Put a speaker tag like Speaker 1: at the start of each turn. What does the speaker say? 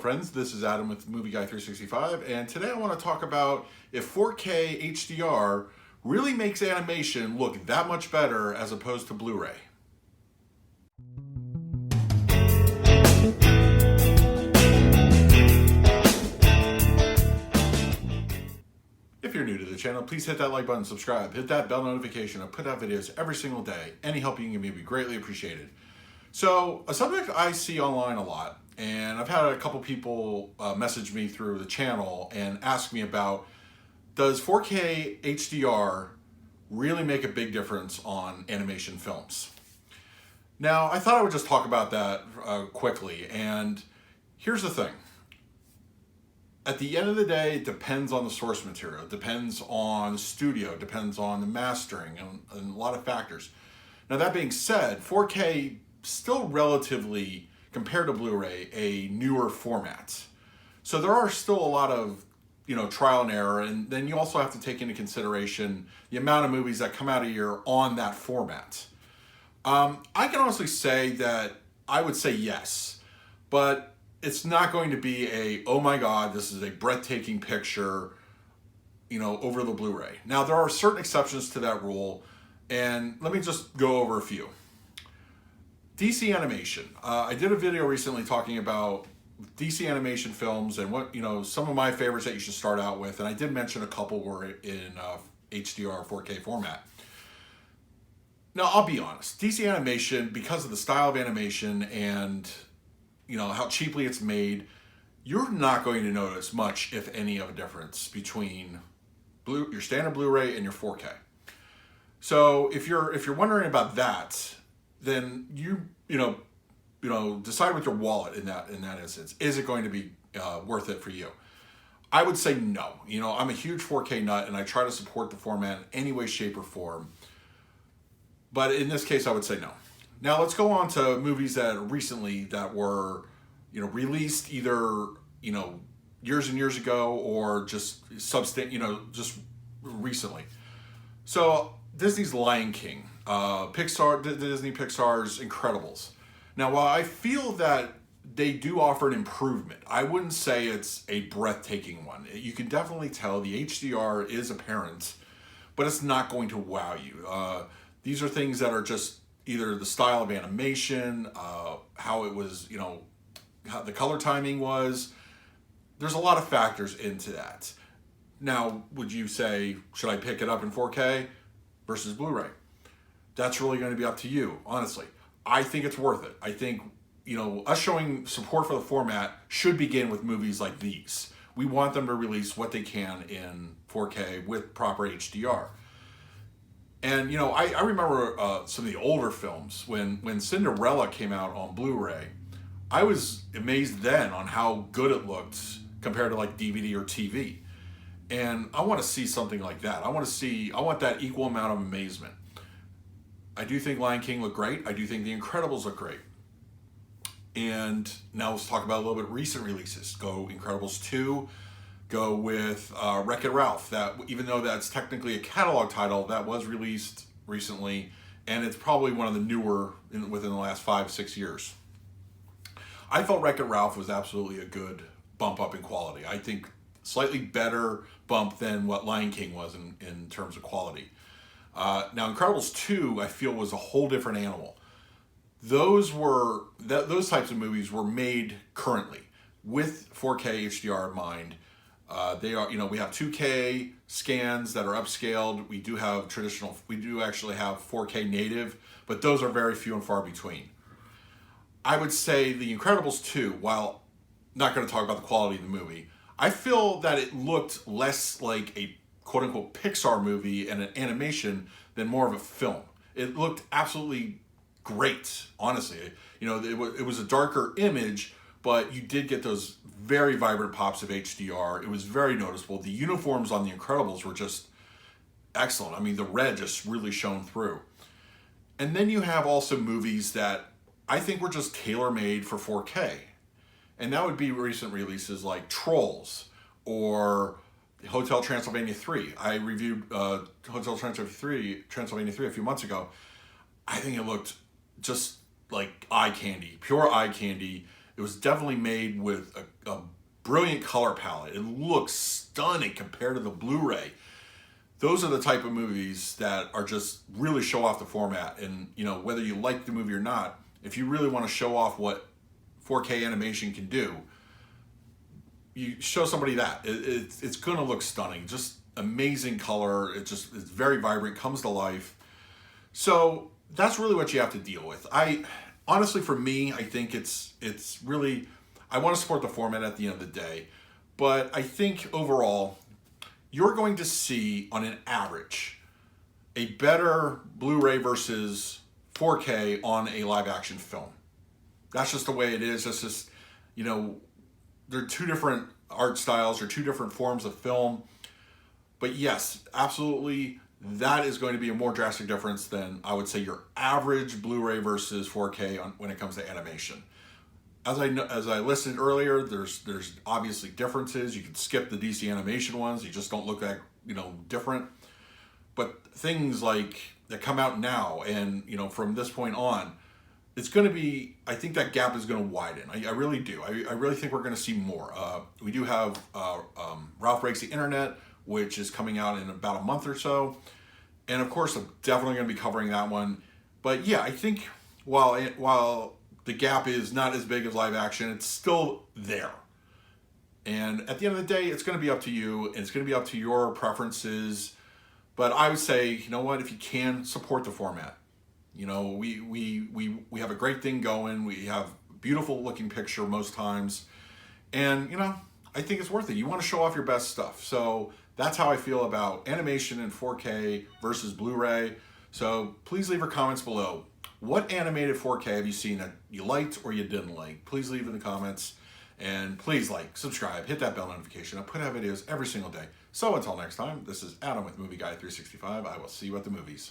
Speaker 1: friends, this is Adam with Movie Guy 365, and today I want to talk about if 4K HDR really makes animation look that much better as opposed to Blu Ray. If you're new to the channel, please hit that like button, subscribe, hit that bell notification. I put out videos every single day. Any help you can give me would be greatly appreciated. So, a subject I see online a lot, and I've had a couple people message me through the channel and ask me about, does 4K HDR really make a big difference on animation films? Now, I thought I would just talk about that quickly, and here's the thing. At the end of the day, it depends on the source material, it depends on the studio, it depends on the mastering, and a lot of factors. Now, that being said, 4K still relatively, compared to Blu-ray, a newer format. So there are still a lot of, trial and error, and then you also have to take into consideration the amount of movies that come out a year on that format. I can honestly say that I would say yes, but it's not going to be a, oh my God, this is a breathtaking picture, over the Blu-ray. Now, there are certain exceptions to that rule, and let me just go over a few. DC animation. I did a video recently talking about DC animation films and what, some of my favorites that you should start out with. And I did mention a couple were in HDR 4K format. Now, I'll be honest. DC animation, because of the style of animation and, how cheaply it's made, you're not going to notice much, if any, of a difference between your standard Blu-ray and your 4K. So if you're wondering about that, then you decide with your wallet in that instance. Is it going to be worth it for you? I would say no. I'm a huge 4K nut, and I try to support the format in any way, shape, or form. But in this case, I would say no. Now let's go on to movies that recently that were, released either years and years ago or just just recently. So Disney's Lion King. Disney Pixar's Incredibles. Now, while I feel that they do offer an improvement, I wouldn't say it's a breathtaking one. You can definitely tell the HDR is apparent, but it's not going to wow you. These are things that are just either the style of animation, how it was, how the color timing was. There's a lot of factors into that. Now, would you say, should I pick it up in 4K versus Blu-ray? That's really going to be up to you, honestly. I think it's worth it. I think, us showing support for the format should begin with movies like these. We want them to release what they can in 4K with proper HDR. And, I remember some of the older films. When Cinderella came out on Blu-ray, I was amazed then on how good it looked compared to like DVD or TV. And I want to see something like that. I want that equal amount of amazement. I do think Lion King looked great. I do think The Incredibles look great. And now let's talk about a little bit recent releases. Go Incredibles 2. Go with Wreck-It Ralph. That, even though that's technically a catalog title, that was released recently, and it's probably one of the newer within the last 5-6 years. I felt Wreck-It Ralph was absolutely a good bump up in quality. I think slightly better bump than what Lion King was in terms of quality. Now, Incredibles 2, I feel, was a whole different animal. Those types of movies were made currently with 4K HDR in mind. They are, we have 2K scans that are upscaled. We do actually have 4K native, but those are very few and far between. I would say The Incredibles 2, while not going to talk about the quality of the movie, I feel that it looked less like a quote-unquote Pixar movie and an animation than more of a film. It looked absolutely great, honestly. It was a darker image, but you did get those very vibrant pops of HDR. It was very noticeable. The uniforms on The Incredibles were just excellent. I mean, the red just really shone through. And then you have also movies that I think were just tailor-made for 4K. And that would be recent releases like Trolls or Hotel Transylvania 3. I reviewed Hotel Transylvania 3 a few months ago. I think it looked just like eye candy, pure eye candy. It was definitely made with a brilliant color palette. It looks stunning compared to the Blu Ray. Those are the type of movies that are just really show off the format. And, you know, whether you like the movie or not, if you really want to show off what 4K animation can do, you show somebody that. It's going to look stunning. Just amazing color. It's very vibrant, comes to life. So that's really what you have to deal with. Honestly, for me, I think it's really, I want to support the format at the end of the day. But I think overall, you're going to see, on an average, a better Blu-ray versus 4K on a live action film. That's just the way it is. That's just, you know, they're two different art styles or two different forms of film. But yes, absolutely, that is going to be a more drastic difference than, I would say, your average Blu-ray versus 4K when it comes to animation. As I listed earlier, there's obviously differences. You can skip the DC animation ones. You just don't look that, you know, different. But things like that come out now and, you know, from this point on, it's going to be, I think that gap is going to widen. I really do. I really think we're going to see more. We do have Ralph Breaks the Internet, which is coming out in about a month or so. And of course, I'm definitely going to be covering that one. But yeah, I think while the gap is not as big as live action, it's still there. And at the end of the day, it's going to be up to you, and it's going to be up to your preferences. But I would say, you know what, if you can, support the format. You know, we have a great thing going. We have beautiful looking picture most times. And, you know, I think it's worth it. You want to show off your best stuff. So that's how I feel about animation in 4K versus Blu-ray. So please leave your comments below. What animated 4K have you seen that you liked or you didn't like? Please leave in the comments. And please like, subscribe, hit that bell notification. I put out videos every single day. So until next time, this is Adam with Movie Guy 365. I will see you at the movies.